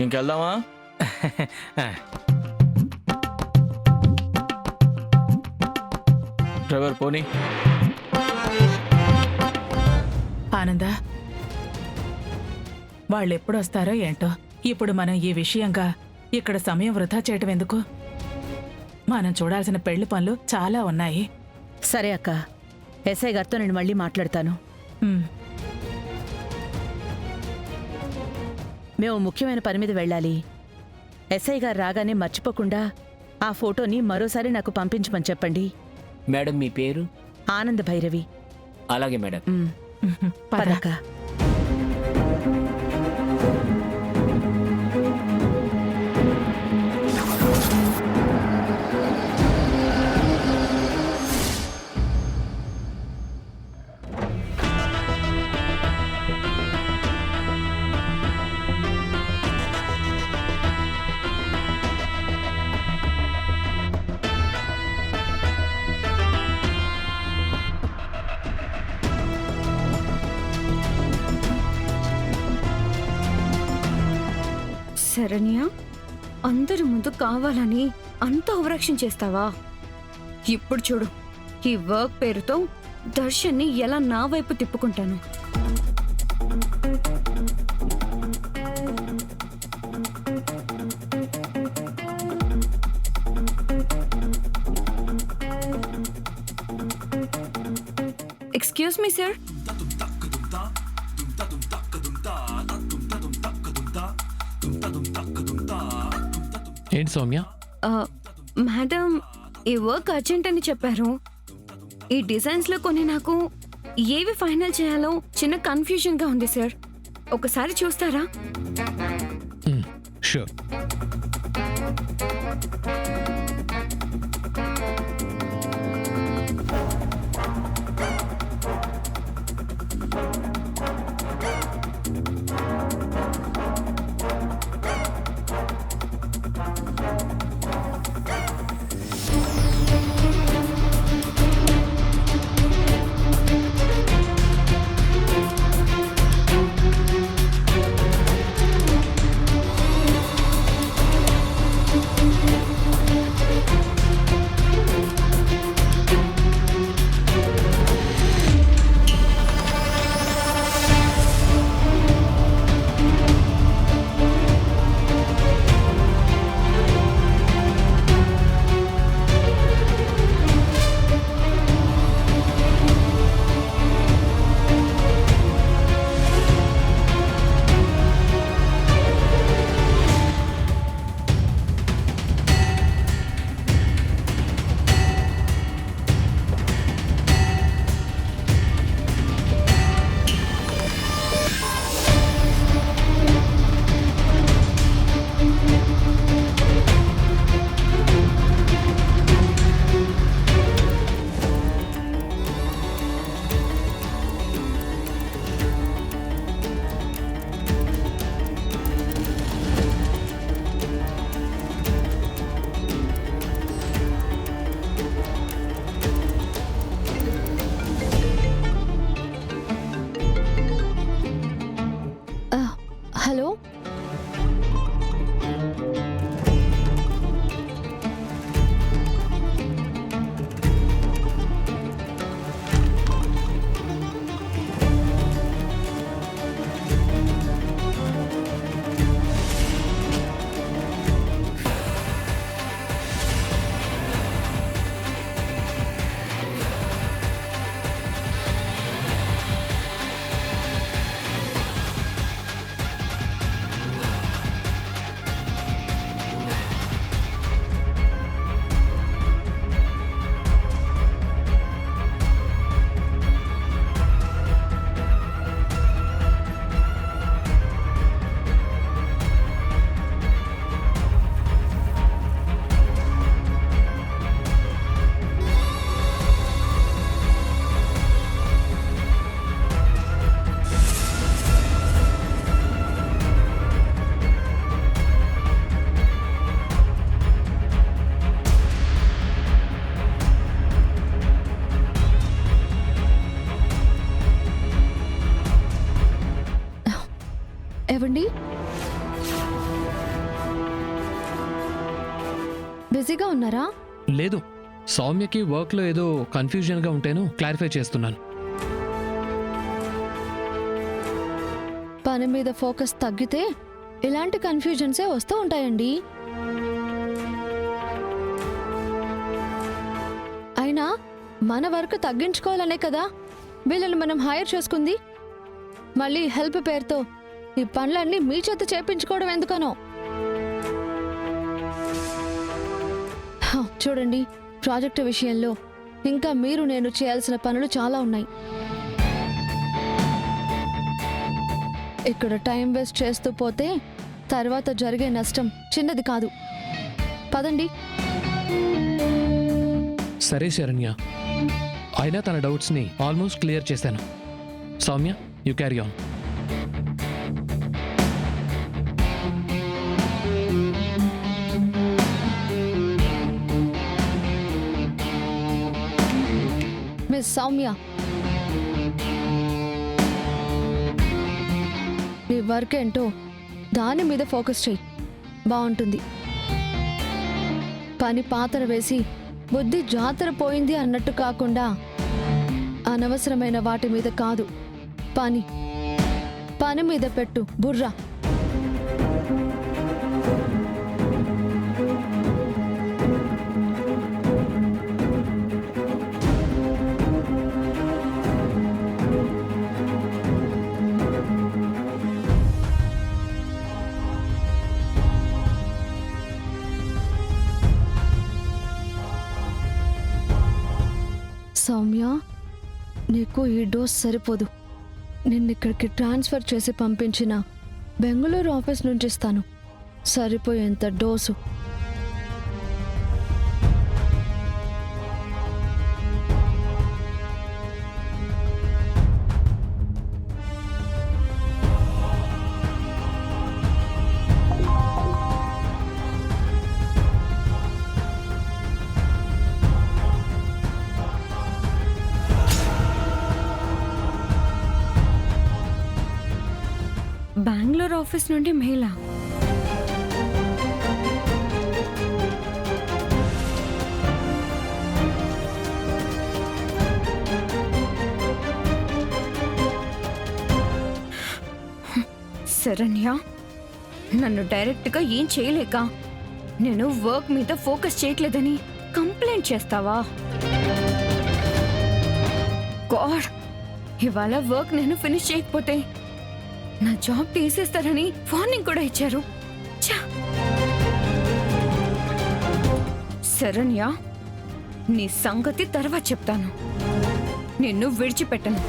ఇంకెళ్దామా? Driver పోనీ. ఆనంద, వాళ్ళెప్పుడొస్తారో ఏంటో. ఇప్పుడు మనం ఈ విషయంగా ఇక్కడ సమయం వృధా చేయటం ఎందుకు? మనం చూడాల్సిన పెళ్లి పనులు చాలా ఉన్నాయి. సరే అక్క, ఎస్ఐ గారితో నేను మళ్ళీ మాట్లాడతాను. ఉమ్, మేము ముఖ్యమైన పని మీద వెళ్ళాలి. ఎస్ఐ గారు రాగానే మర్చిపోకుండా ఆ ఫోటోని మరోసారి నాకు పంపించమని చెప్పండి. మేడం మీ పేరు? ఆనంద భైరవి. అలాగే మేడం. పద. పదక్క. శరణ్య, అందరి ముందు కావాలని అంత ఓవరాక్షన్ చేస్తావా? ఇప్పుడు చూడు, ఈ వర్క్ పేరుతో దర్శన్ని ఎలా నా వైపు తిప్పుకుంటాను. Excuse me sir. ఏంటి సౌమ్య? మేడం, ఈ వర్క్ అర్జెంట్ అని చెప్పారు. ఈ డిజైన్స్ లో కొన్ని నాకు ఏవి ఫైనల్ చేయాలో చిన్న కన్ఫ్యూజన్ గా ఉంది సార్. ఒకసారి చూస్తారా? షూర్. హలో, ఏవండి? బిజీగా ఉన్నారా? లేదు, సౌమ్యకి వర్క్లో ఏదో కన్ఫ్యూజన్గా ఉంటేను క్లారిఫై చేస్తున్నాను. పని మీద ఫోకస్ తగ్గితే ఇలాంటి కన్ఫ్యూజన్సే వస్తూ ఉంటాయండి. అయినా మన వర్క్ తగ్గించుకోవాలనే కదా వీళ్ళని మనం హైర్ చేసుకుంది. మళ్ళీ హెల్ప్ పేరుతో ఈ పనులన్నీ మీ చేత చేపించుకోవడం ఎందుకనో. చూడండి, ప్రాజెక్టు విషయంలో ఇంకా మీరు నేను చేయాల్సిన పనులు చాలా ఉన్నాయి. ఇక్కడ టైం వేస్ట్ చేస్తూ పోతే తర్వాత జరిగే నష్టం చిన్నది కాదు. పదండి. సరే శరణ్య, అయినా తన డౌట్స్ని ఆల్మోస్ట్ క్లియర్ చేశాను. Soumya, you carry on. Miss Soumya, నీ వర్క్ ఏంటో దాని మీద ఫోకస్ చెయ్యి, బాగుంటుంది. పని పాతర వేసి బుద్ధి జాతర పోయింది అన్నట్టు కాకుండా అనవసరమైన వాటి మీద కాదు, పని మీద పెట్టు బుర్రా. సౌమ్య, నీకు ఈ డోస్ సరిపోదు. నిన్నిక్కడికి ట్రాన్స్ఫర్ చేసి పంపించిన బెంగళూరు ఆఫీస్ నుంచి ఇస్తాను సరిపోయేంత డోసు. బెంగళూరు ఆఫీస్ నుండి మెయిలా? శరణ్య, నన్ను డైరెక్ట్గా ఏం చేయలేక నేను వర్క్ మీద ఫోకస్ చేయట్లేదని కంప్లైంట్ చేస్తావా? గాడ్, ఇవాళ వర్క్ నేను ఫినిష్ చేయకపోతే నా జాబ్ తీసేస్తారని వార్నింగ్ కూడా ఇచ్చారు. శరణ్య, నీ సంగతి తర్వాత చెప్తాను. నిన్ను విడిచిపెట్టను.